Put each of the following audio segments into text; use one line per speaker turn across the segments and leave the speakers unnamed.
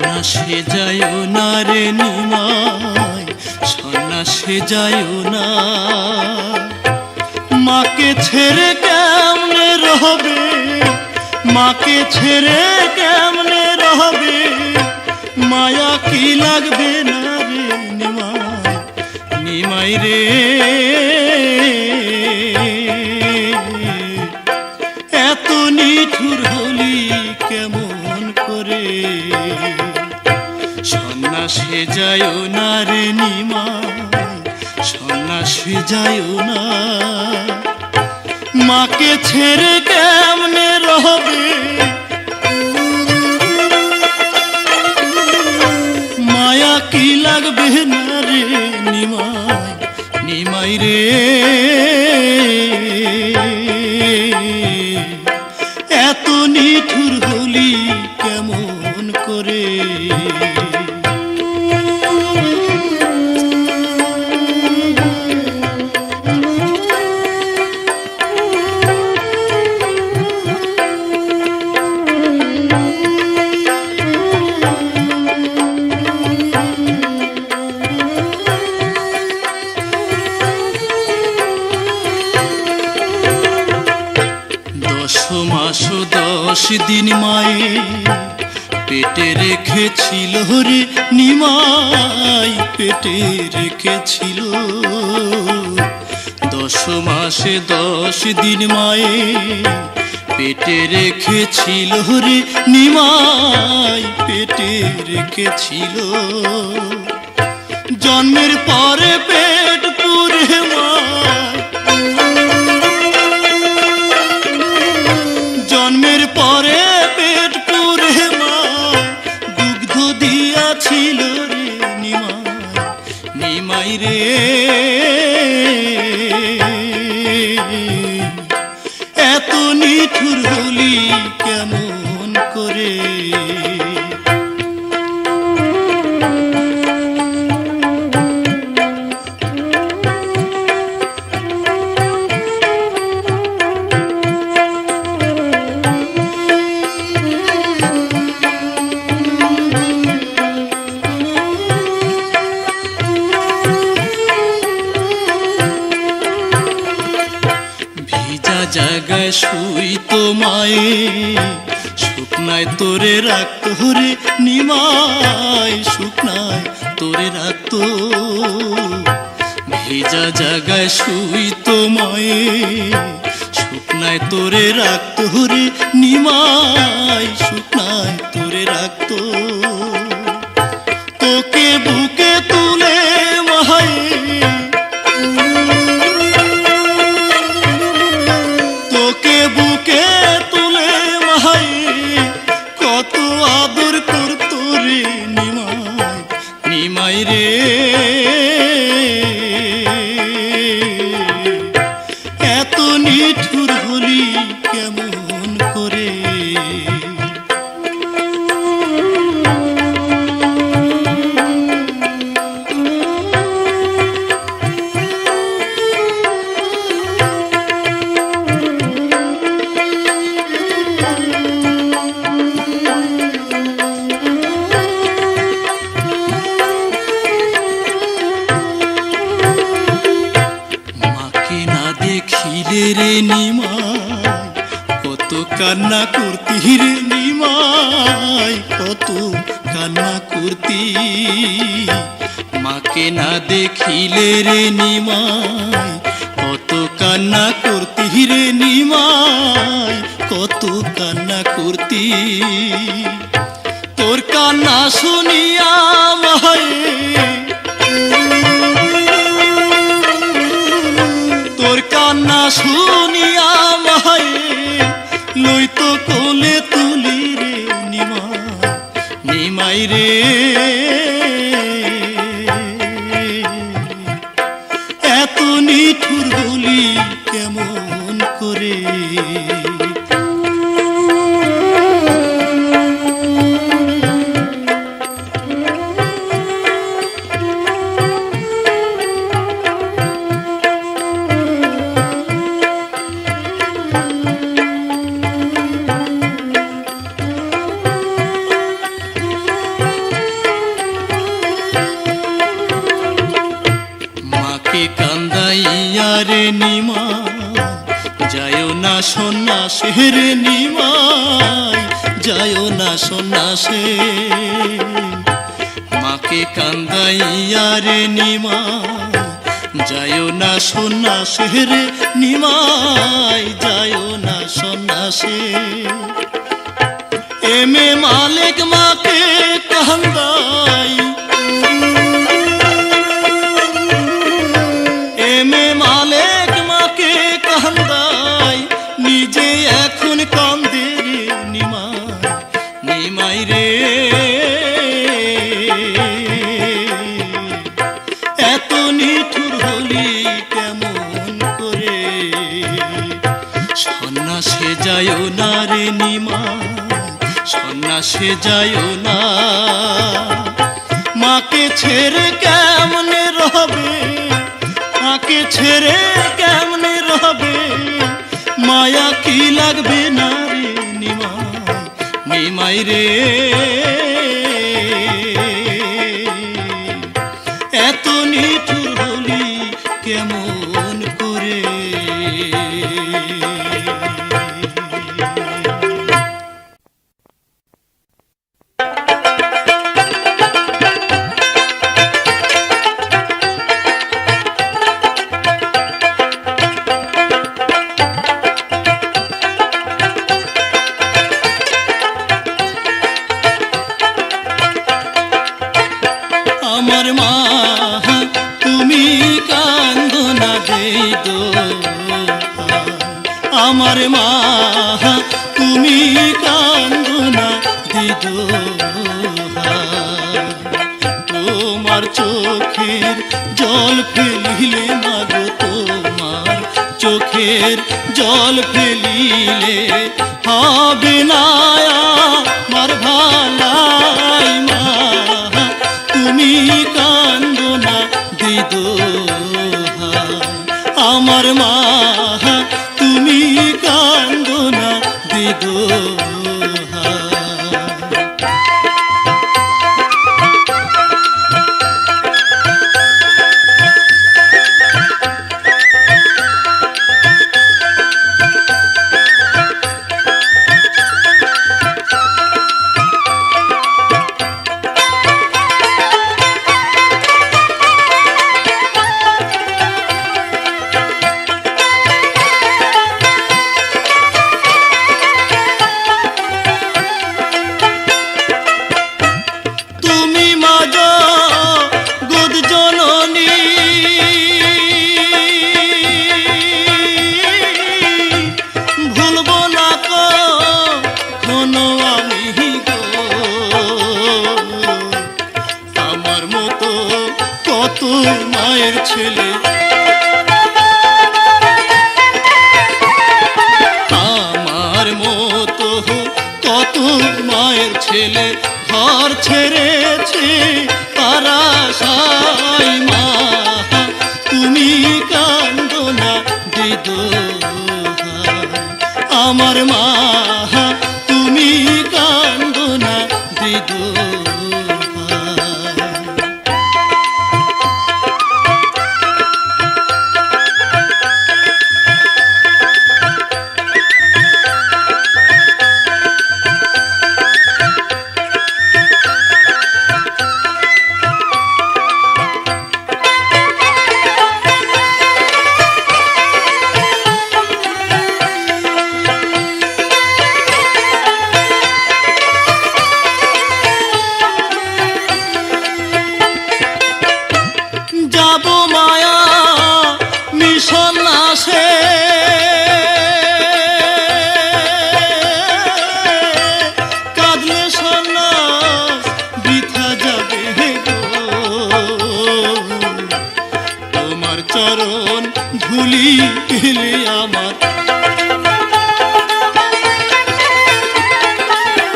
সন্ন্যাসে যায়ও না রে নিমাই, সন্ন্যাসে যায়ও না। মাকে ছেড়ে কেমনে রহবে, মাকে ছেড়ে কেমনে রহবে, মায়া কি লাগবে না রে নিমাই, নিমাই রে। এত নিঠুর হলি কেমন করে, সন্ন্যাসে যায়ও না রে নিমাই, সন্ন্যাসে যায়ও না। মাকে ছেড়ে কেমনে রহবে, মায়া কি লাগবে না রে নিমাই, নিমাই রে। এত নিঠুর হলি কেমন করে। মাস 10 দিন মায়ে পেটে রেখেছিল রে নিমাই, পেটে রেখেছিল। 10 মাসে 10 দিন মায়ে পেটে রেখেছিল রে নিমাই, পেটে রেখেছিল। জন্মের পরে পেট পুরে মায়, জন্মের পরে পেট পুরে মায় দুগ্ধ দিয়াছিল রে নিমাই, নিমাই রে। এত নিঠুর হলি কেমন করে। জায়গায় শুইত মায়ে, শুকনায় তোরে রাখত রে নিমাই, শুকনায় তোরে রাখত। ভেজা জায়গায় শুইত মায়ে, শুকনায় তোরে রাখত রে নিমাই, শুকনায় তোরে রাখত। তোকে বুকে তুলে মায়ে, বুকে তুলে মাই কত আদর করত রে নিমাই, নিমাই রে। এত নিঠুর হলি কেমন করে। দেখিলে রে নিমাই কত কান্না করতি রে নিমাই, কত কান্না করতি। মাকে না দেখিলে রে নিমাই কত কান্না করতি রে নিমাই, কত কান্না করতি। তোর কান্না শুনিয়া মায়ে, তোর কান্না শুনিয়া মায়ে লইতো কোলে তুলি রে নিমাই, নিমাই রে। এত নিঠুর হলি কেমন করে। রে নিমাই যায়ও না সন্ন্যাসের নিমাই যায়ও না সন্ন্যাসে মাকে কান্দাইয়া রে নিমাই যায়ও না সন্ন্যাসের নিমাই যায়ও না সন্ন্যাসে এমে মালিক মাকে কান্দাই এমে মালিক মাকে কান্দাই নিজে এখন কান্দে রে নিমাই নিমাই রে এত নিঠুর হলি কেমন করে সন্ন্যাসে যায়ও না রে নিমাই সন্ন্যাসে যায়ও না মাকে ছেড়ে কেমনে রবে মাকে ছেড়ে কেমনে রবে মায়া কি লাগবে না রে নিমাই নিমাই রে এত নিঠুর হলি কেমন করে আমার মা তুমি কান্দো না দেই দো আমার মা তুমি কান্দো না দিদো তোমার চোখের জল ফেলিলে মাগো তোমার চোখের জল ফেলিলে হবে না আমার ভালাই মা তুমি কান্দো না দিদো আমার মা তুমি কান্দো না দিদো মায়ের ছেলে আমার মতো কত মায়ের ছেলে ঘর ছেড়েছে তারা সাই মা তুমি কান্দো না দিদো আমার মা তুমি কান্দো না দিদো যাবো মায়া মিশন আসে কাঁদলে সন্ন্যাস বৃথা যাবে গো তোমার চরণ ধুলি পেলে আমার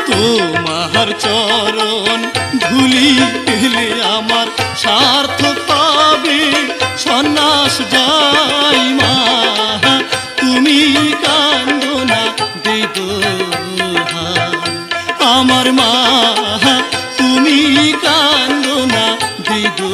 তোমার চরণ ধুলি পেলে আমার সার্থক পাবে সন্ন্যাস যাই মা তুমি কান্দো না দিদো আমার মা তুমি কান্দো না দিদো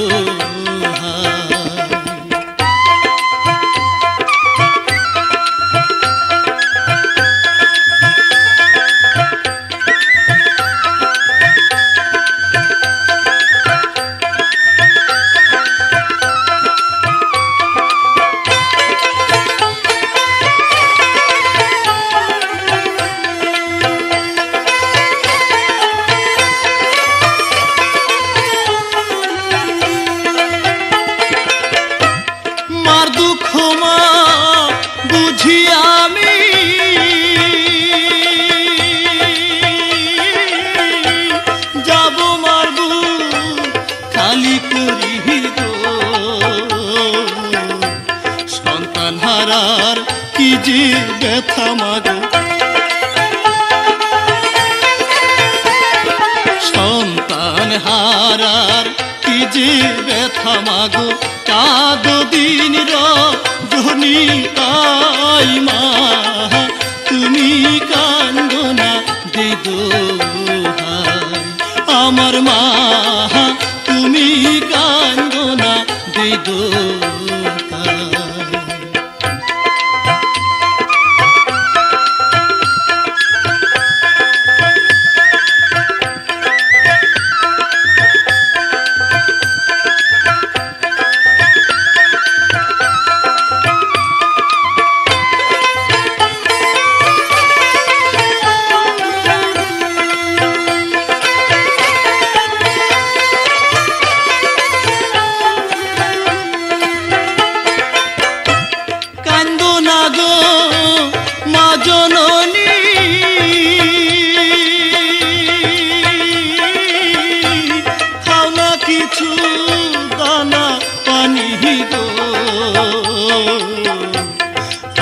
ব্যথা মাগো, সন্তান হারার কি যে ব্যথা মাগো, কাঁদো দিন রজনী তাই মা, তুমি কান্দো না দে দোহাই আমার মা, তুমি কান্দো না দে দোহাই।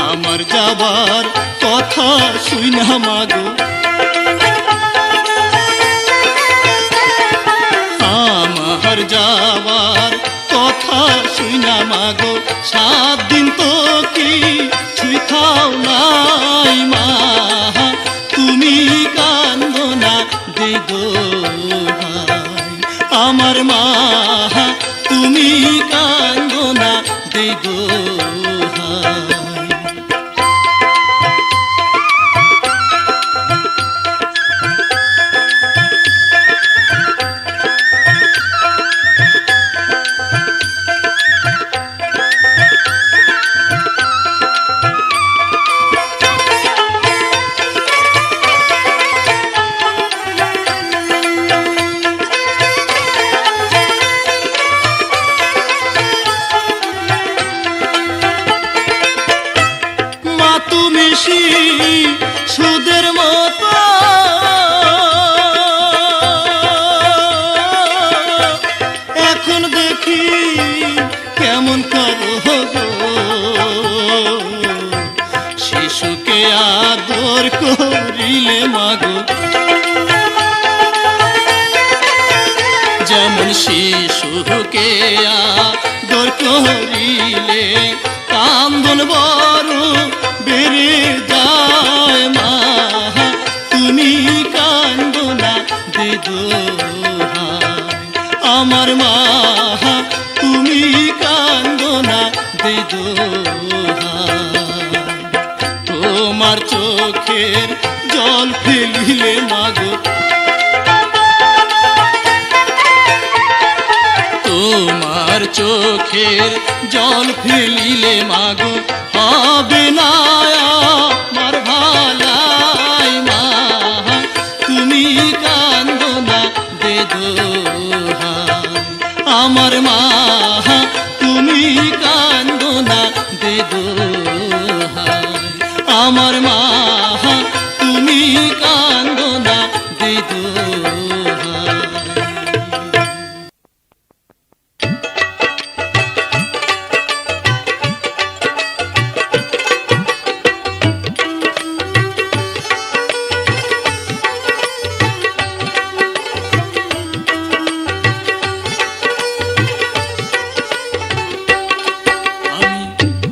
আমার যাবার কথা শুইনা মাগো, আমার যাবার কথা শুইনা মাগো, 7 দিন তো কি ছুঁই খাও নাই মা, তুমি কান্দো না দে দোহাই আমার মা, তুমি কান্দো না দে দোহাই। সুদের মতো এখন দেখি কেমন করো গো, শিশুকে আদর করিলে মাগো, যেমন শিশুকে আদর করিলে কান্দন বড় বেড়ে যায় মা, তুমি কান্দো না দে দোহাই আমার মা, তুমি কান্দো না দে দোহাই। তোমার চোখের জল ফেলিলে মাগো, তোমার চোখের জল ফেলিলে মাগো, হবে না আমার ভালাই মা, তুমি কান্দো না দে দোহাই আমার মা, তুমি কান্দো না দে দোহাই আমার মা, তুমি কান্দো না দে দোহাই।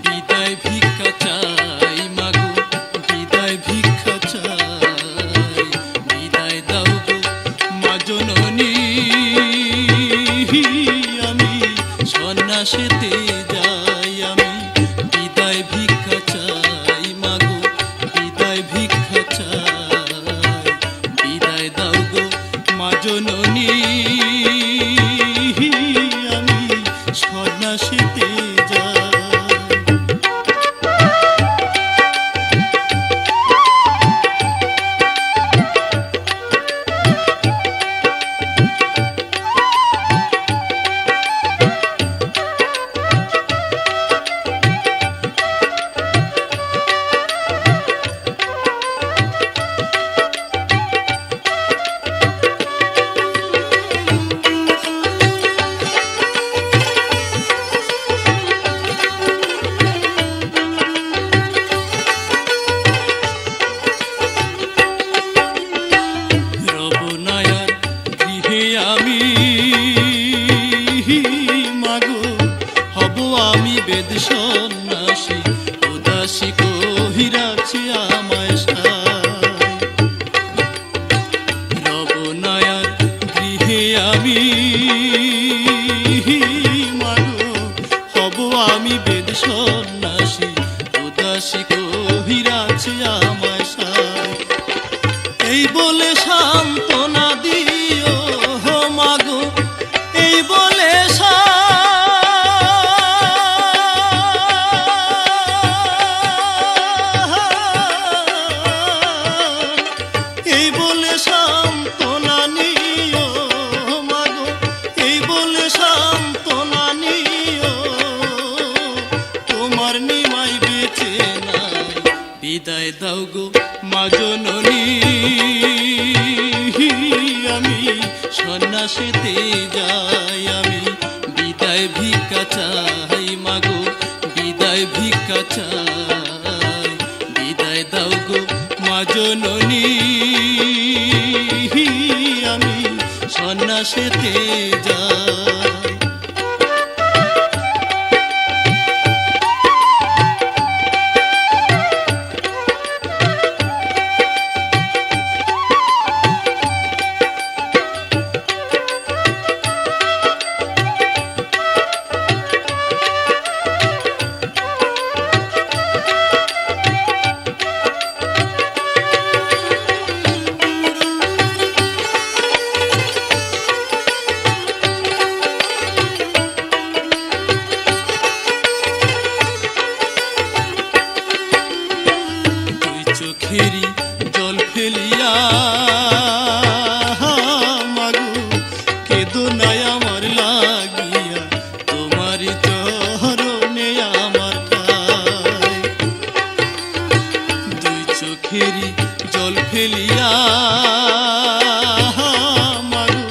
বিদায় বেদ সন্ন্যাসী উদাসী কহিরাছে আমায় সায়। রবনায়ার গৃহে আমি মাগো হব আমি বেদ সন্ন্যাসী উদাসী কহিরাছে আমায় সায়। এই বলে সান্ত্বনা দিও মাগো, এই বলে এই বলে সান্ত্বনা নিও মাগো, এই বলে সান্ত্বনা নিও, তোমার নিমাই বেঁচে নাই। বিদায় দাও গো মা জননী, আমি সন্ন্যাসীতে যাই, আমি বিদায় ভিক্ষা চাই মাগো, বিদায় ভিক্ষা চাই। বিদায় দাও গো মা জননী, আমি সন্ন্যাসীতে যাই। চোখেরই জল ফেলিয়া মাগো কেঁদো নাই আমার লাগিয়া, তোমার চরণে আমার ঠাই। দুই চোখেরই জল ফেলিয়া মাগো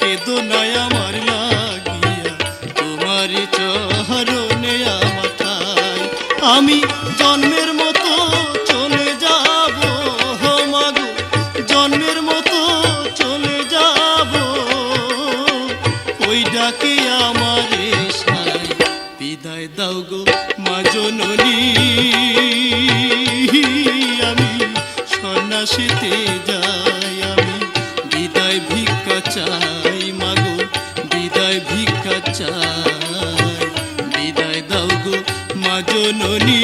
কেঁদো নাই আমার লাগিয়া, তোমার চরণে আমার ঠাই। আমি জন্মের মতো চলে যাব মাগো, জন্মের মতো চলে যাব, ওই ডাকে আমারে সাই। বিদায় দাও গো মা জননী, আমি সন্ন্যাসীতে যাই, আমি বিদায় ভিক্ষা চাই মাগো, বিদায় ভিক্ষা চাই। বিদায় দাও গো মা জননী,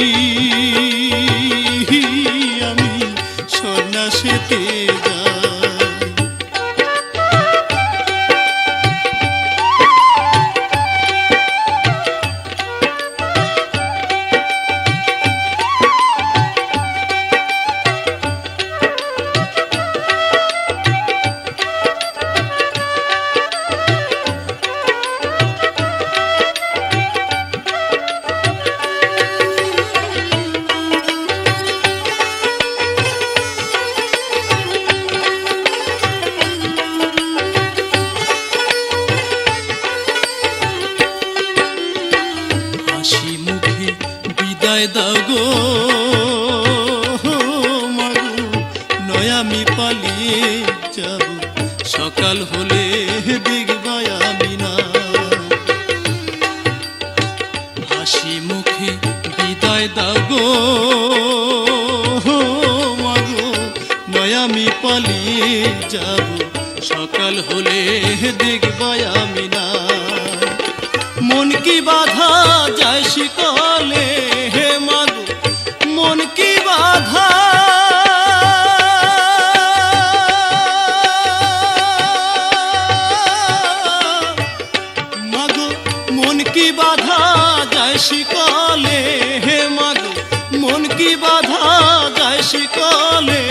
আমি সন্ন্যাসীতে যাই। বিদায় দাও গো মাগো, নয় আমি পালিয়ে যাব, সকাল হলে দেখবা আমি না। হাসি মুখে বিদায় দাও গো মাগো, নয় আমি পালিয়ে যাব, সকাল হলে দেখবা আমি না। মন কি বাধা যায় শিকলে হে মাগো, মন কি বাধা মাগো, মন কি বাধা যায় শিকলে হে মাগো, মন কি বাধা যায় শিকলে,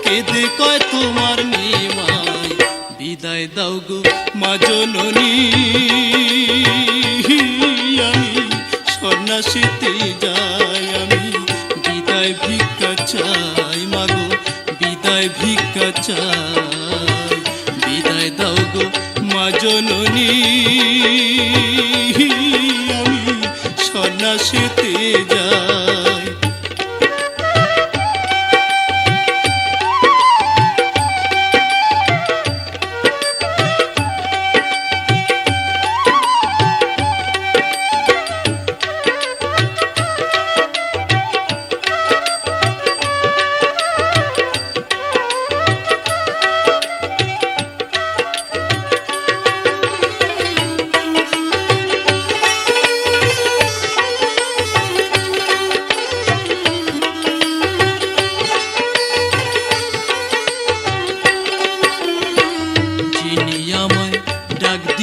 কেঁদে কয় তোমার নিমাই। বিদায় দাও গো মা জননী, আমি সন্ন্যাসীতে যাই, আমি বিদায় ভিক্ষা চাই মাগো, বিদায় ভিক্ষা চাই। বিদায় দাও গো মা জননী, আমি সন্ন্যাসীতে যাই।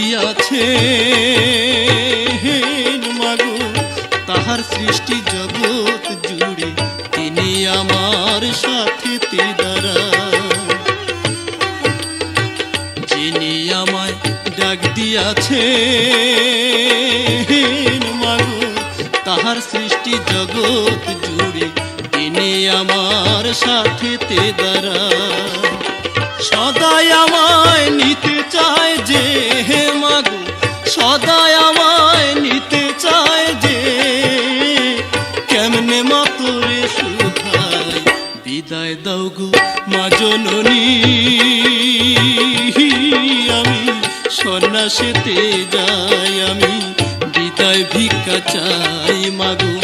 দিয়াছে মাগো তাহার সৃষ্টি জগৎ জুড়ে তিনি আমার সাথে দাঁড়ায় যিনি আমায় ডাক দিয়াছে মাগো তাহার সৃষ্টি জগৎ জুড়ে তিনি আমার সাথে দাঁড়ায় সদাই আমায় নিতে চায় যে হে মাগো সদাই আমায় নিতে চায় যে কেমনে মা তোরে শুধাই বিদায় দাও গো মা জননী আমি সন্ন্যাসেতে যাই আমি বিদায় ভিক্ষা চাই মাগো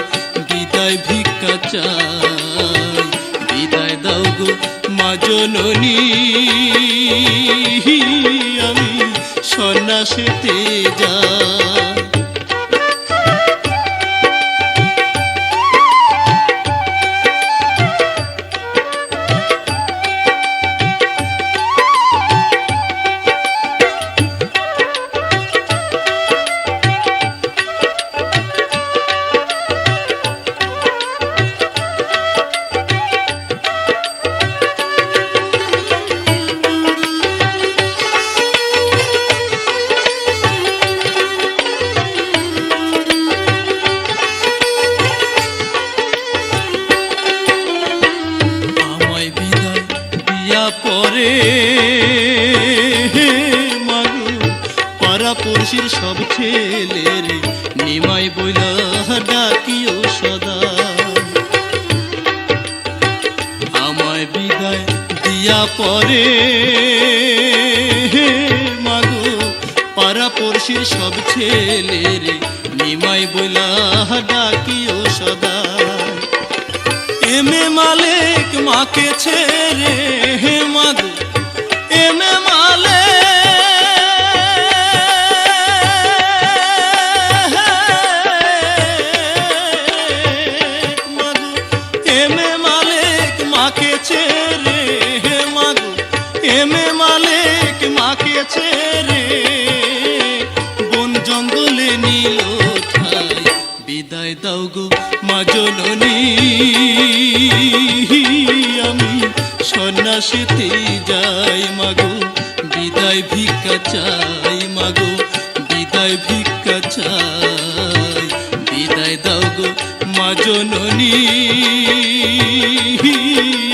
বিদায় ভিক্ষা চাই বিদায় দাও গো মা জননী আমি সন্ন্যাসেতে যাই পরে মাগো পাড়া পড়শির সব ছেলের নিমাই বইলা ডাকিও সদা আমায় বিদায় দিয়া পরে মাগো পাড়া পড়শির সব ছেলের নিমাই বইলা ডাকিও সদা এমে মালিক মাকে ছেড়ে হে মাগো এমে মালিক মাগো এমে মালিক মাকে ছেড়ে হে মাগো এমে মালিক মাকে ছেড়ে বন জঙ্গলে নীল ঠাই বিদায় দাও গো মা জননী আমি সন্ন্যাসেতে যাই মাগো বিদায় ভিক্ষা চাই মাগো বিদায় ভিক্ষা চাই বিদায় দাও গো মা জননী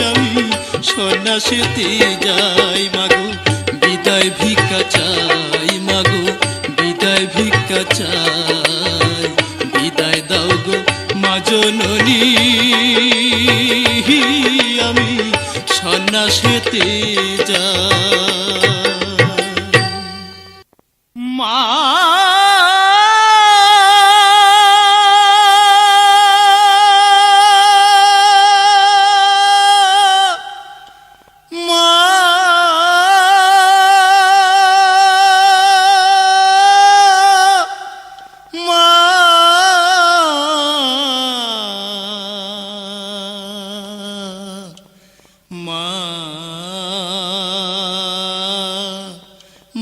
আমি সন্ন্যাসেতে যাই মাগো বিদায় ভিক্ষা চাই মাগো বিদায় ভিক্ষা চাই বিদায় দাও গো মা জননী আমি সন্ন্যাসেতে যাই মা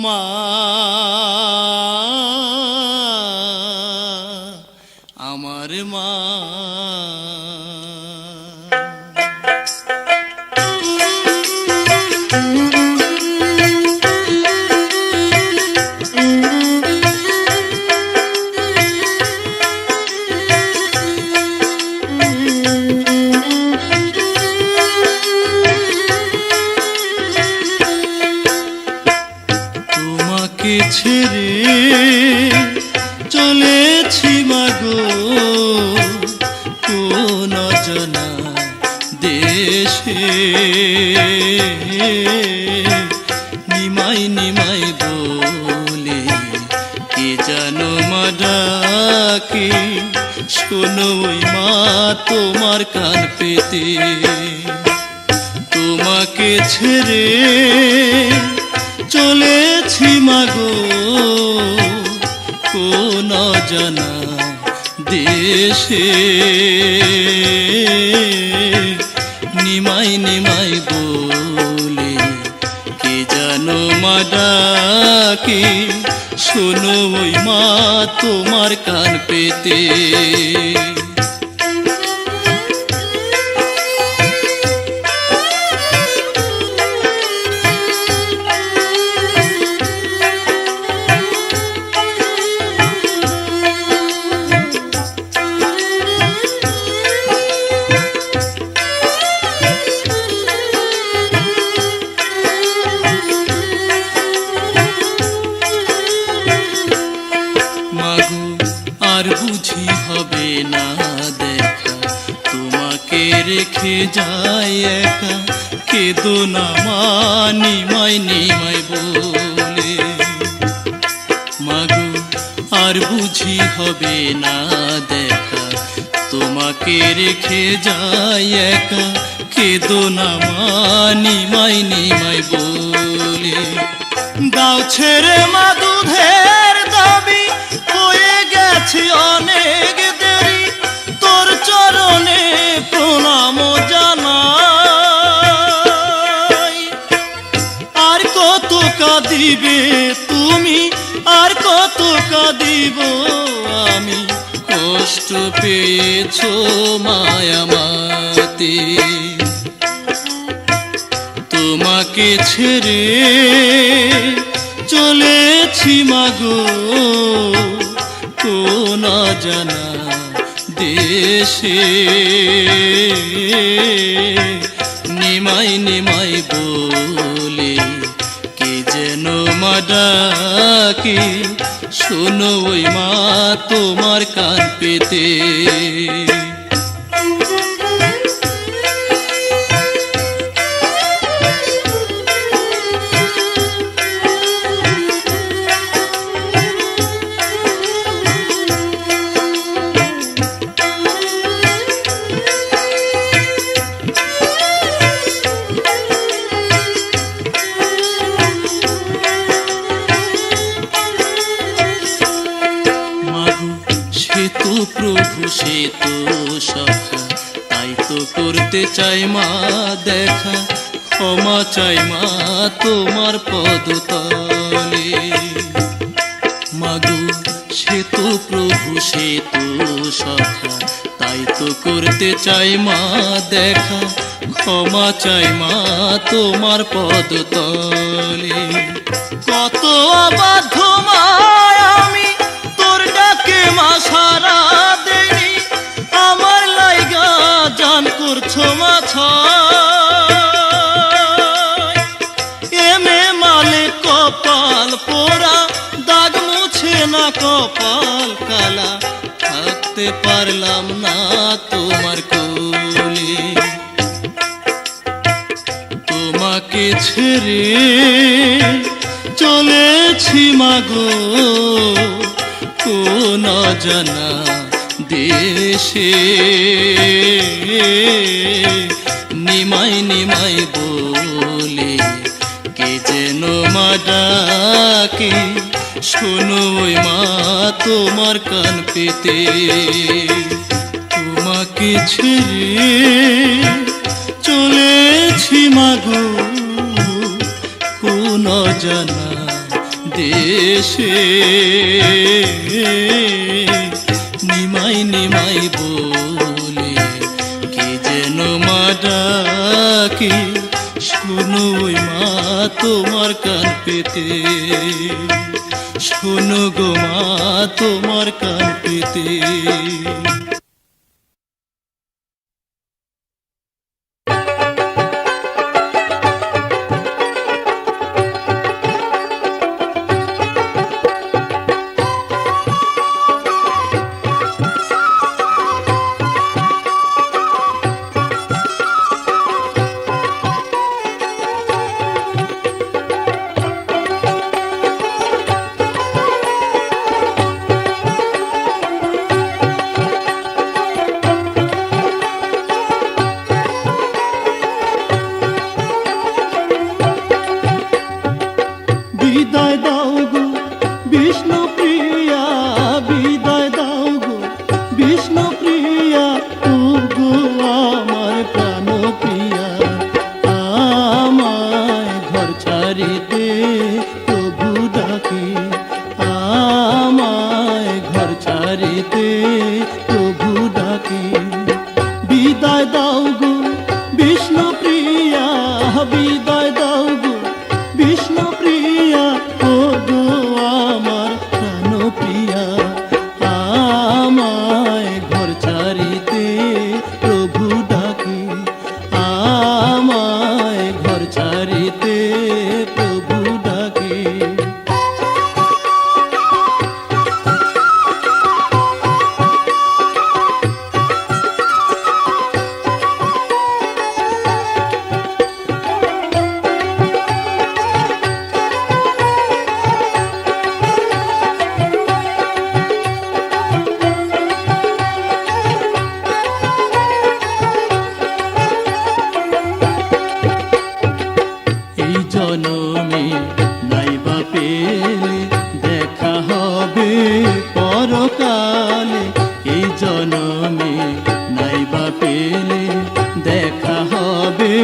মা আমার মা তোমাকে ছেড়ে চলেছি মাগো কোন অজানা দেশে নিমাই নিমাই বলে কে জানো মা ডাকে শোনো ওই মা তোমার কান পেতে তোমাকে ছেড়ে চলেছি মাগো কোন অজানা দেশে নিমাই নিমাই বলে কে জানো মা ডাকে শোনো ওই মা তোমার কান পেতে। আর বুঝি হবে না দেখা, তোমাকে রেখে যাই একা, কেঁদো না মা নিমাই নিমাই বলে। মাগো আর বুঝি হবে না দেখা, তোমাকে রেখে যাই একা, কেঁদো না মা নিমাই নিমাই বলে। দাও ছেড়ে মা দুধের দাবি, হয়ে গেছি অনেক দেরি, তোর চরণে প্রণাম জানাই। আর কত কাঁদিবে তুমি, আর কত কাঁদিব আমি, কষ্ট পেয়েছো মায়ামাতে। তোমাকে ছেড়ে চলেছি মাগো কোন জানা দেশে, নিমাই নিমাই বলে কে যেন মা ডাকে, শোনো ওই মা তোমার কান পেতে। প্রভু সে তো সখা, তাই তো করতে চাই মা দেখা, ক্ষমা চাই মা তোমার পদতলে। মাগো সে তো প্রভু সে তো সখা, তাই তো করতে চাই মা দেখা, ক্ষমা চাই মা তোমার পদতলে। কত অবাধ্য মা আমি, তোর ডাকে মা সারা দেনি, আমার লাইগা জান করছো মাছা। এমে মালে কপাল পোড়া, দাগ মুছে না কপাল কালা, থাকতে পারলাম না তোমার কোলে। তোমাকে ছেড়ে চলেছি মাগো কোন জানা দেশে, নিমাই নিমাই বলে কে যেন মা ডাকে, শোনো ওই মা তোমার কান পেতে। তোমাকে ছেড়ে চলেছি মাগো কোন জানা দেশে, নিমাই নিমাই বলে কে যেন মা ডাকে, শোনো ওই মা তোমার কান পেতে, শোনো গো মা তোমার কান পেতে। পেলে দেখা হবে পরকালে, এই জনমে নাইবা পেলে দেখা হবে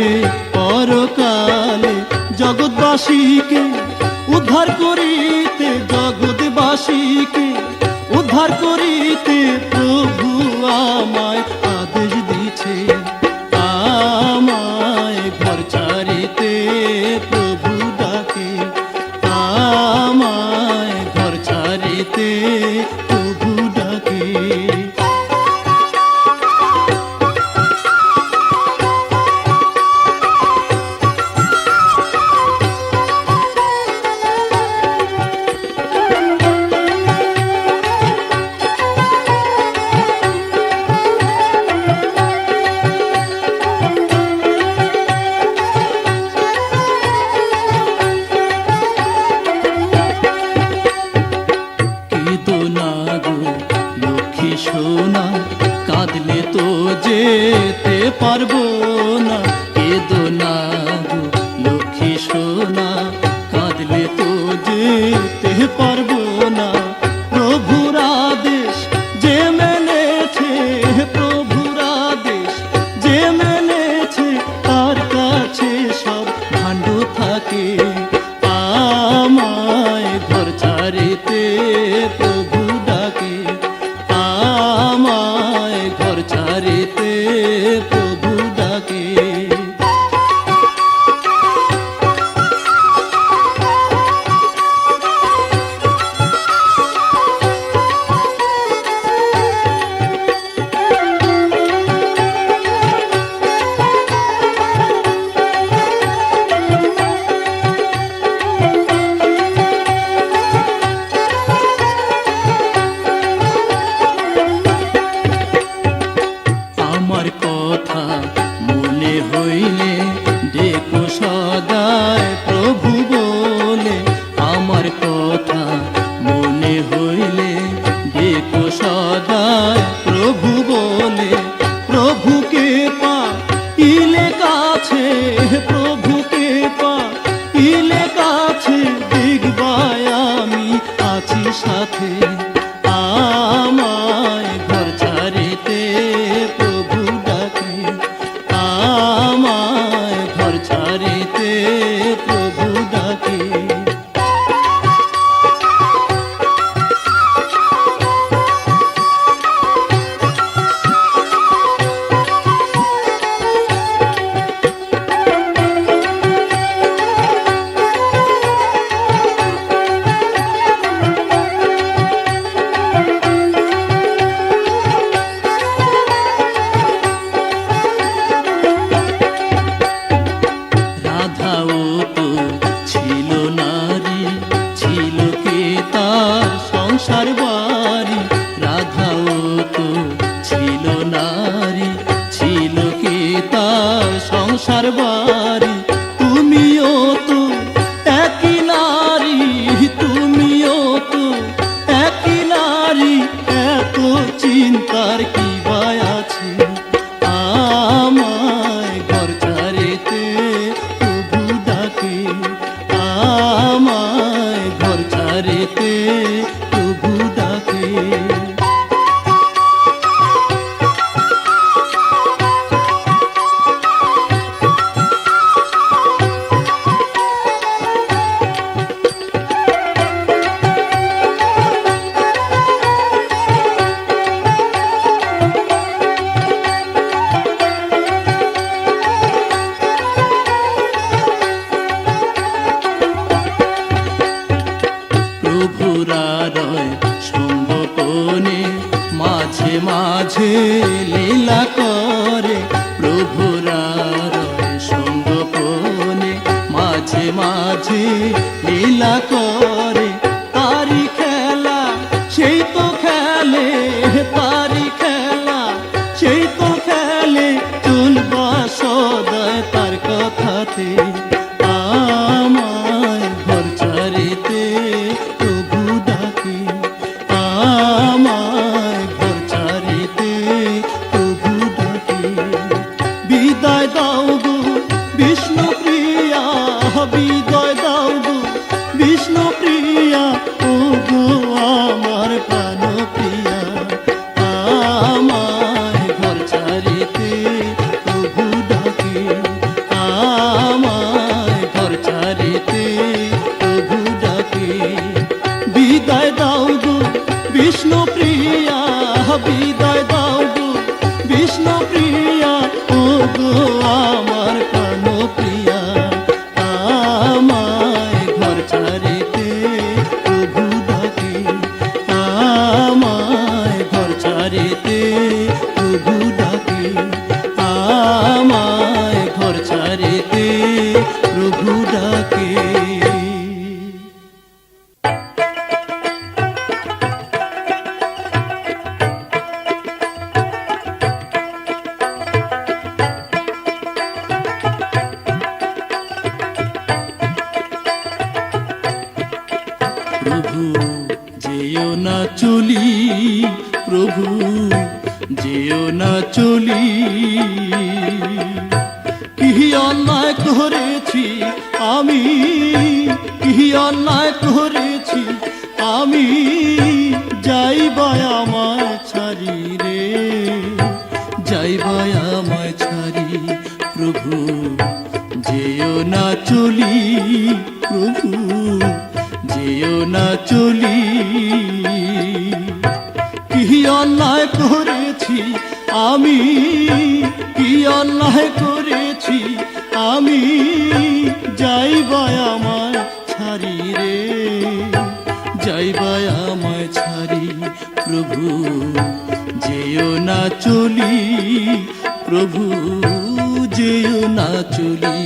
পরকালে। জগৎবাসীকে উদ্ধার করিতে, জগৎবাসীকে উদ্ধার করিতে প্রভু আমায় আদেশ দিছে, আমায় ঘর ছাড়িতে প্রভু ডাকে, আমায় ঘর ছাড়িতে প্রভু ডাকে। সোনা কাঁদলে তো যেতে পারবো না, কেঁদো না গো লক্ষ্মী সোনা কাঁদলে তো যেতে পারবো না। প্রভুর আদেশ যে মেনেছে, প্রভুর আদেশ যে মেনেছে, তার কাছে সব ভাণ্ড থাকে। আমায় ঘর ছাড়িতে প্রভু ডাকে, আমায় ঘর ছাড়িতে প্রভু ডাকে। আমার কথা মনে হইলে ডেকো সদায় প্রভু বলে, আমার কথা মনে হইলে ডেকো সদায় প্রভু বলে। প্রভুকে পাইলে কাছে, প্রভুকে পাইলে কাছে, দেখবায় আমি আছি সাথে। আমায় ঘর ছাড়িতে প্রভু ডাকে, আমায় ঘর ছাড়িতে প্রভু ডাকে। রাধাও তো ছিল নারী, ছিল কে তার সংসার বাড়ি। রাধাও তো ছিল নারী, ছিল কে তার সংসার বাড়ি। তুমিও তো একই নারী, তুমিও তো একই নারী, এত চিন্তার কি বায় আছে। আমায় ঘর ছাড়িতে প্রভু ডাকে, আমায় ঘর ছাড়িতে প্রভু ডাকে। প্রভুরারয় সঙ্গোপনে মাঝে মাঝে লীলা করে, প্রভুরারয় সঙ্গোপনে মাঝে মাঝে লীলা করে। তারি খেলা সেই তো খেলে, তারি খেলা সেই তো খেলে, চলবা সদায় তার কথাতে। আমায় ঘর ছাড়িতে প্রভু ডাকে, আমায় ঘর ছাড়িতে প্রিয়া, ও গো আমার প্রাণ প্রিয়া, আমায় ঘর ছাড়িতে প্রভু ডাকে, আমায় ঘর ছাড়িতে প্রভু ডাকে। বিদায় দাও গো বিষ্ণু প্রিয়া, বিদায় দাও গো বিষ্ণু প্রিয়া, ও গো আমার প্রাণ প্রিয়া, আমায় ঘর ছাড়িতে প্রভু ডাকে, আমায় ঘর ছাড়িতে প্রভু ডাকে, আমায় ঘর ছাড়িতে প্রভু ডাকে। প্রভু যেও না চলি, প্রভু যেও না চলি, কি অন্যায় করেছি আমি, কি অন্যায় করেছি আমি, যাইবাই আমায় ছাড়ি রে, যাইবাই আমায় ছাড়ি। প্রভু যেও না চলি, প্রভু যেও না চলি, কি অন্যায় করেছি আমি, কি অন্যায় করেছি আমি, যাইবাই আমায় ছাড়ি রে, যাইবাই আমায় ছাড়ি। প্রভু যেও না চলি, প্রভু যেও না চলি।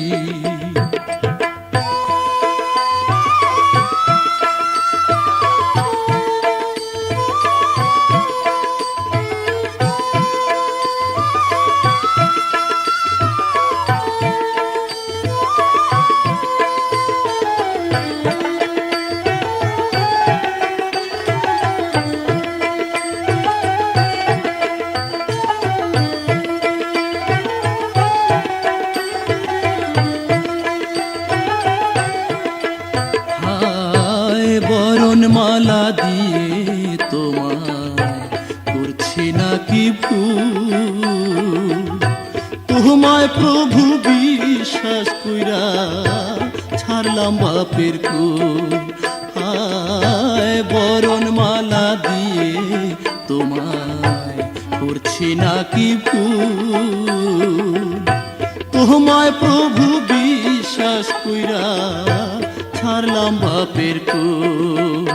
বরণমালা দিয়ে তোমায় করছি নাকি ভুল, তোমায় প্রভু বিশ্বাস কইরা ছাড়লাম বাপের কুল। হায় বরণমালা দিয়ে তোমায় করছি নাকি ভুল, তোমায় প্রভু বিশ্বাস কইরা ছাড়লাম বাপের কুল।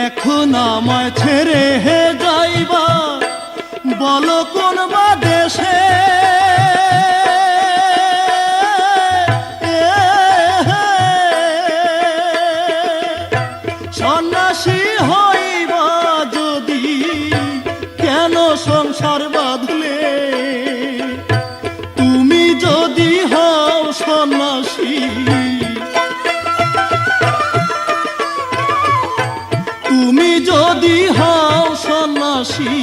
এখন আমায় ছেড়ে হে যাইবা, বলো কোন বা দেশে, সন্ন্যাসী হইবা যদি কেন সংসার বাঁধলে, তুমি যদি হও সন্ন্যাসী, তুমি যদি হও সন্ন্যাসী,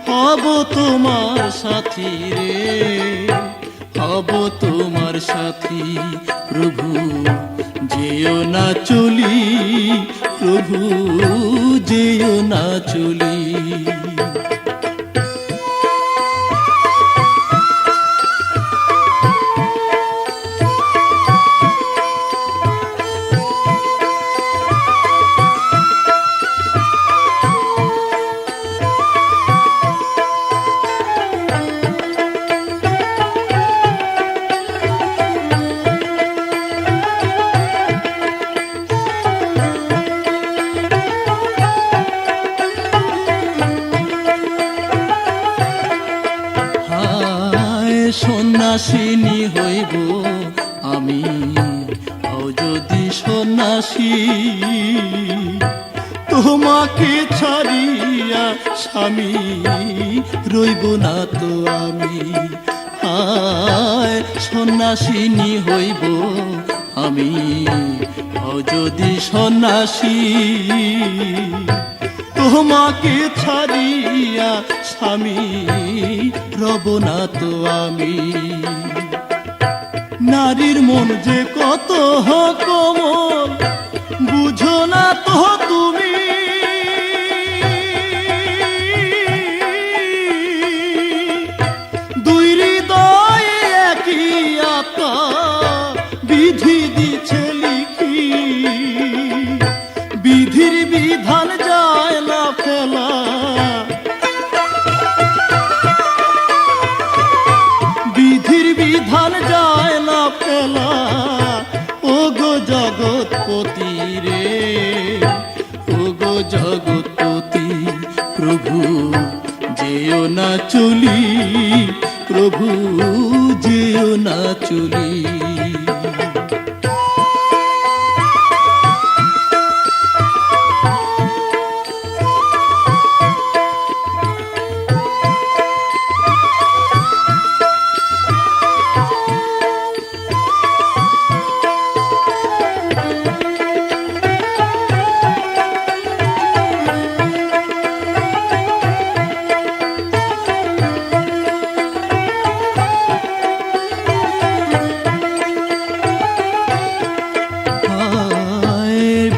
হব তোমার সাথী রে, হব তোমার সাথী। প্রভু যেও না চলি, প্রভু যেও না চলি। সন্ন্যাসিনী হইব আমি, হও যদি সন্ন্যাসী, তোমাকে ছাড়িয়া স্বামী রইব না তো আমি। হায় সন্ন্যাসিনী হইব আমি, হও যদি সন্ন্যাসী, তোমাকে ছাড়িয়া স্বামী রব না তো আমি। নারীর মন যে কত কোমল,
তো তুমি দুই হৃদয়ে একই আত্মা বিধি দিছে লিখি বিধির বিধান যায় না ফেলা বিধির বিধান যায় না ফেলা ও গো জগৎপতি রে ও গো জগৎপতি প্রভু যেও না চলি প্রভু যেও না চলি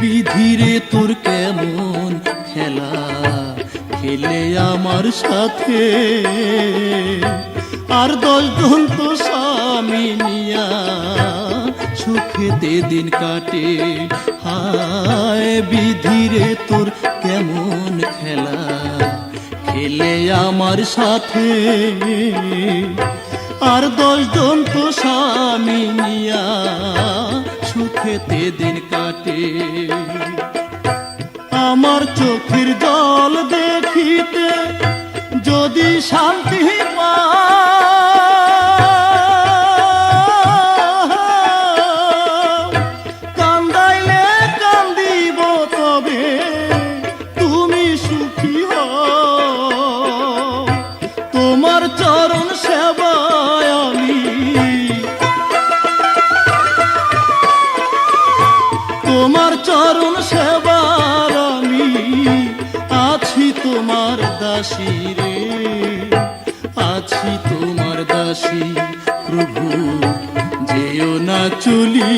বিধিরে তোর কেমন খেলা খেলে আমার সাথে আর 10 জন তো স্বামী নিয়া সুখেতে দিন কাটে হায় বিধিরে তোর কেমন খেলা খেলে আমার সাথে আর 10 জন তো স্বামী নিয়া সুখেতে দিন কাটে আমার চোখের জল দেখিতে যদি শান্তি কান্দাইলে কান্দিব তবে তুমি সুখী হও তোমার চরণ সেবায় আমি তোমার চরণ সেবার আমি আছি তোমার দাসী রে আছি তোমার দাসী প্রভু যেও না চলি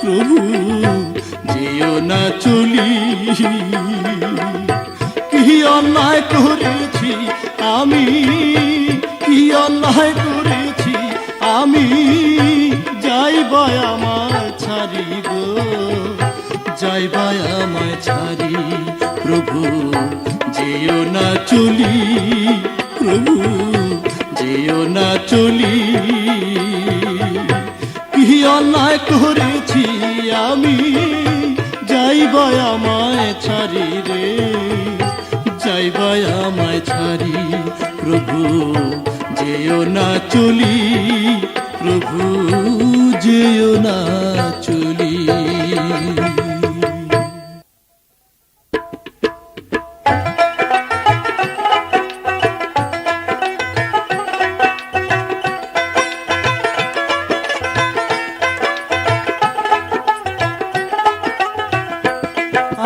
প্রভু যেও না চলি কি অন্যায় করেছি আমি কি অন্যায় করেছি আমি যাইবা আমায় ছাড়ি গো যাইবা আমায় ছাড়ি প্রভু যেও না চলি প্রভু যেও না চলি কি অন্যায় করেছি আমি যাইবা আমায় ছাড়ি রে যাইবা আমায় ছাড়ি প্রভু যেও না চলি প্রভু যেও না চলি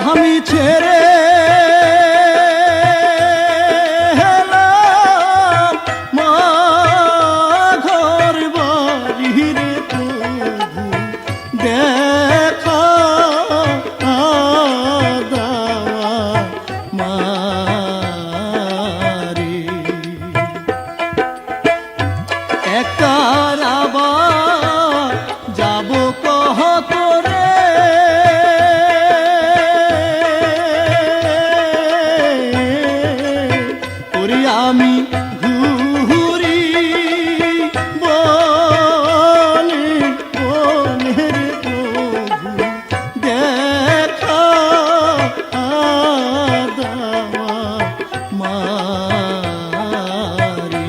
আমি ছেড়ে আমি ঘুরি বনে বনের প্রভু দেখা দেওয়া মারে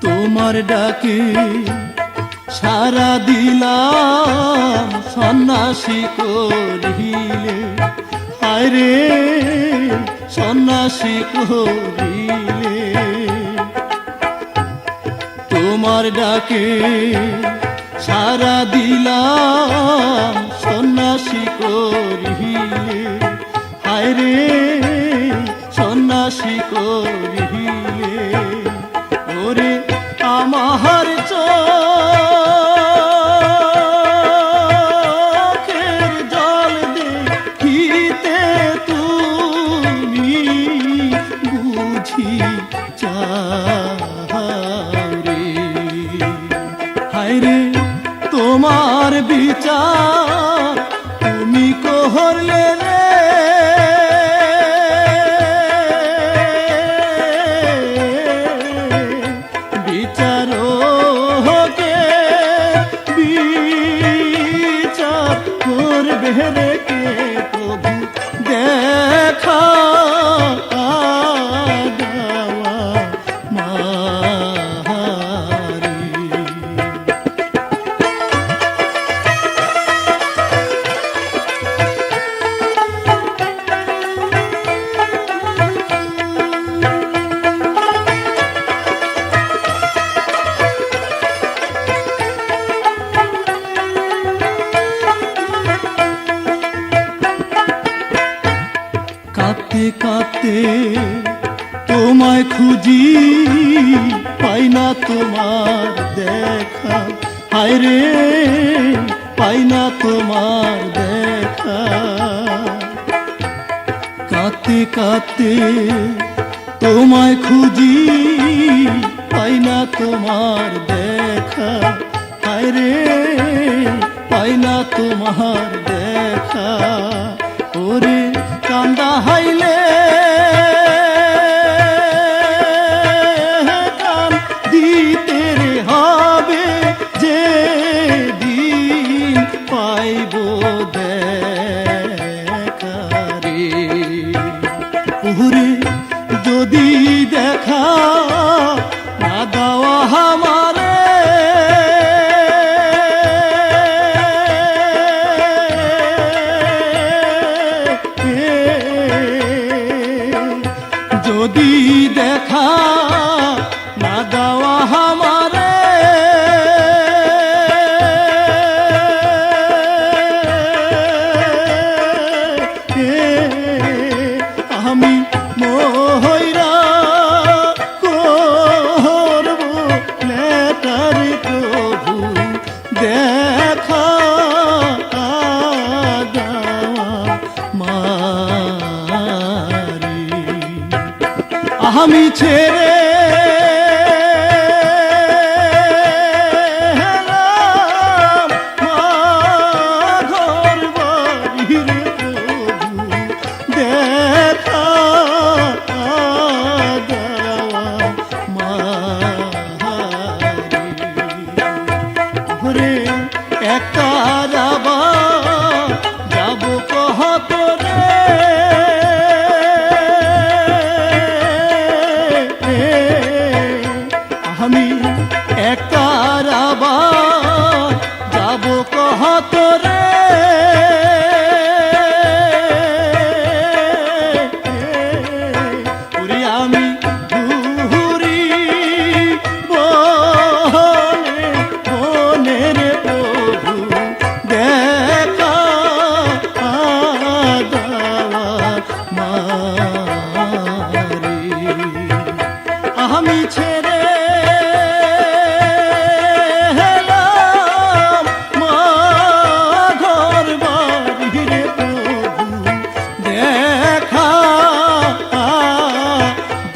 তোমার ডাকে সারা দিলাম সন্ন্যাসী করিলে হায় রে সন্ন্যাসী করিলে তোমার ডাকে সারা দিলাম সন্ন্যাসী করিলে, হায় রে সন্ন্যাসী করিলে, ওরে আমার চোখের জল দেখিতে তুমি বুঝি চাও রে, হায় রে তোমার বিচার তুমি করলে রে, বিচারকে বিচার করবে রে কে প্রভু, দেখা দেওয়া মারি। কাঁদতে কাঁদতে তোমায় খুঁজি পাই না তোমার দেখা, হায় রে পাই না তোমার দেখা, কাঁদতে কাঁদতে তোমায় খুঁজি পাই না তোমার দেখা, হায় রে পাই না তোমার দেখা, ওরে কান্দা হাইলে কান দিতে রে হবে, যে দিন পাইব দেখা রে, ওরে যদি দেখা না দেওয়া আমারে, যদি দেখা না দেওয়া আমারে, আমি মহইরা করব লেটার প্রভু, দেখা দেওয়া মারি। আমি ছেড়ে এলাম মাঘর বাড়ির প্রভু, দেখা দেওয়া মারি। ঘরে একটা যাবা যাব কহত রে, আমি একটা আবার যাব কহত রে, ওরে আমি ঘুরি বনে বনের প্রভু, দেখা দেওয়া মারি। আমি ছেড়ে এলাম মাঘর বাড়ির প্রভু, দেখা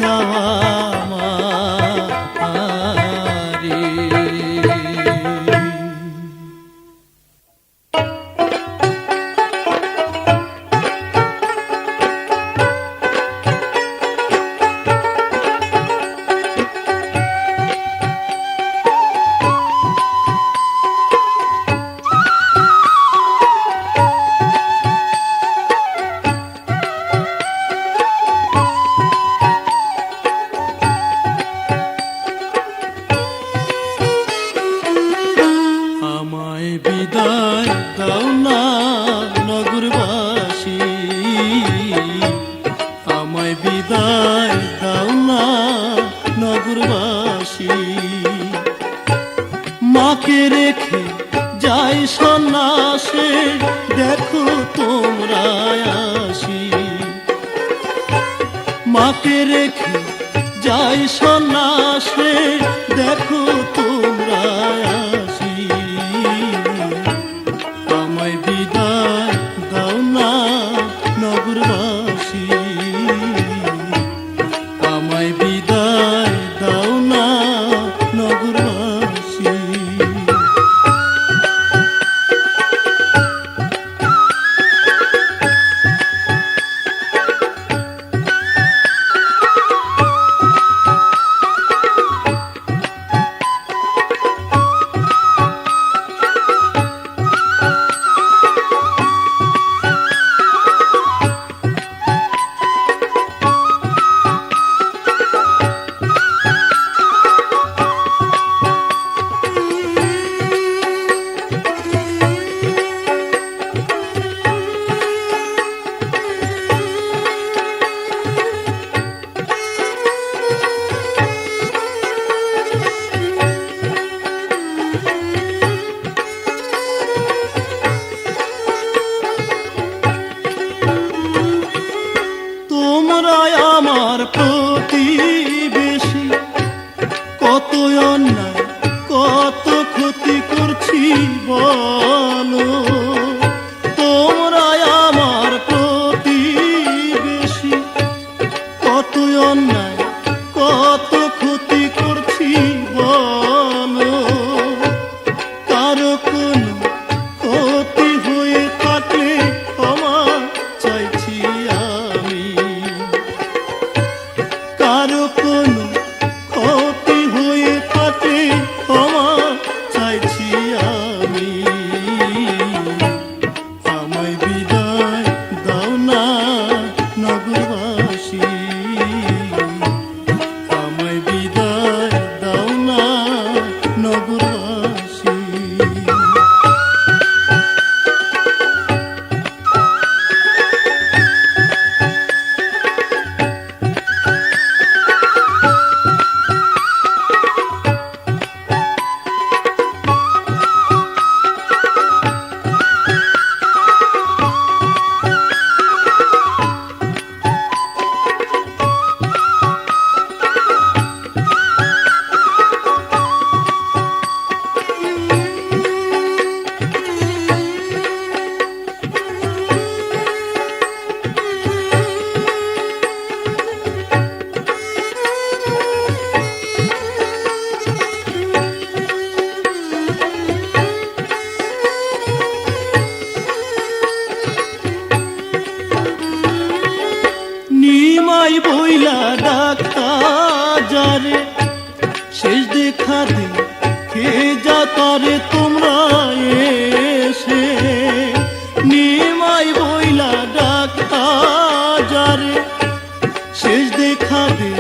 দেওয়া মারি। মাকে রেখে যাই সন্ন্যাসে, দেখো তোমরা আসি। মাকে রেখে যাই সন্ন্যাসে, দেখো তোমরা আসি। আমায় বিদায় দাও না নগরবাসী, আমায় বিদায় দাও না নগরবাসী। তোমরাই আমার প্রতিবেশী, কত অন্যায় কত ক্ষতি করছি বলো। তোমরাই আমার প্রতিবেশী, কত অন্যায় কত ক্ষতি করছি বলো। কারো কোনো ক্ষতি হয়ে থাকলে ক্ষমা চাইছি আমি, কারো কোনো ক্ষতি হয়ে থাকলে ক্ষমা চাইছি আমি। আমায় বিদায় দাও না নগরবাসী, আমায় বিদায় দাও না নগরবাসী। নিমাই বইলা ডাক্তার যারে, শেষ দেখা দে খেয়ে যা তারে তোমরা এসে। নিমাই বইলা ডাক্তার যারে, শেষ দেখা দে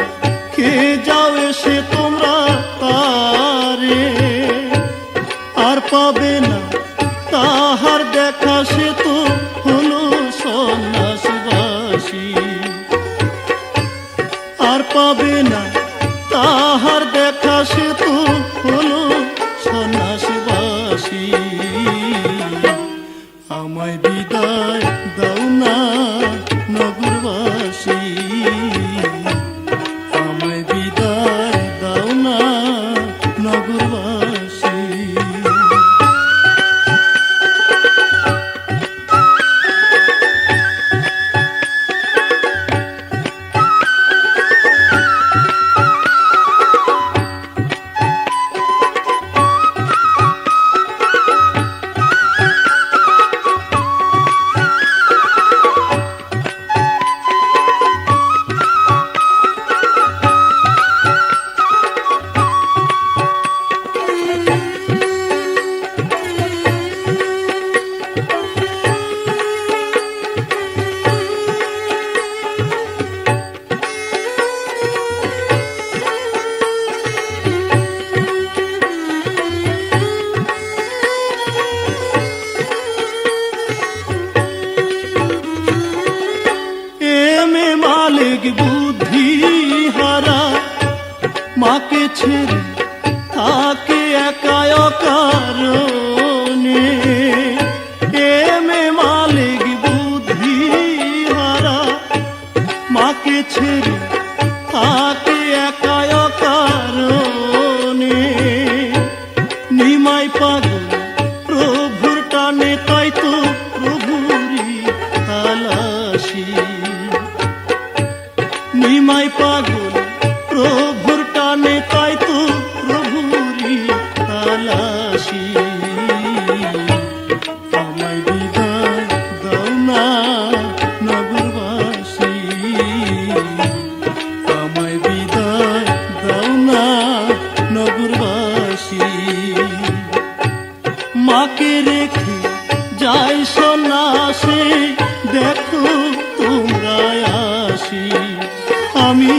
খেয়ে যাও এসে তোমরা তারে। আর পাবে না তাহার দেখা, সে তো হলো সন্ন্যাসবাসী। আর পাবে না তাহার দেখা, সে তো হলো সন্ন্যাসবাসী। আমায় বিদায় দাও না নগরবাসী, আমায় বিদায় দাও না নগরবাসী। বুদ্ধি হারা মাকে ছেড়ে থাকে একা অকারণে মালিক বুদ্ধি হারা মাকে ছেড়ে থাকে একা অকারণে নিমাই পাগল প্রভুর টানে তাই তো প্রভুরি তালাশি নিমাই পাগল প্রভুর টানে তাই তো প্রভুরি তালাশি আমায় বিদায় দাও না নগরবাসী আমায় বিদায় দাও না নগরবাসী মাকে রেখে যাই সন্ন্যাসে দেখো তোমরা আসি আমি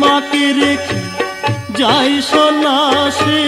মাকে রেখে যাই সন্ন্যাসে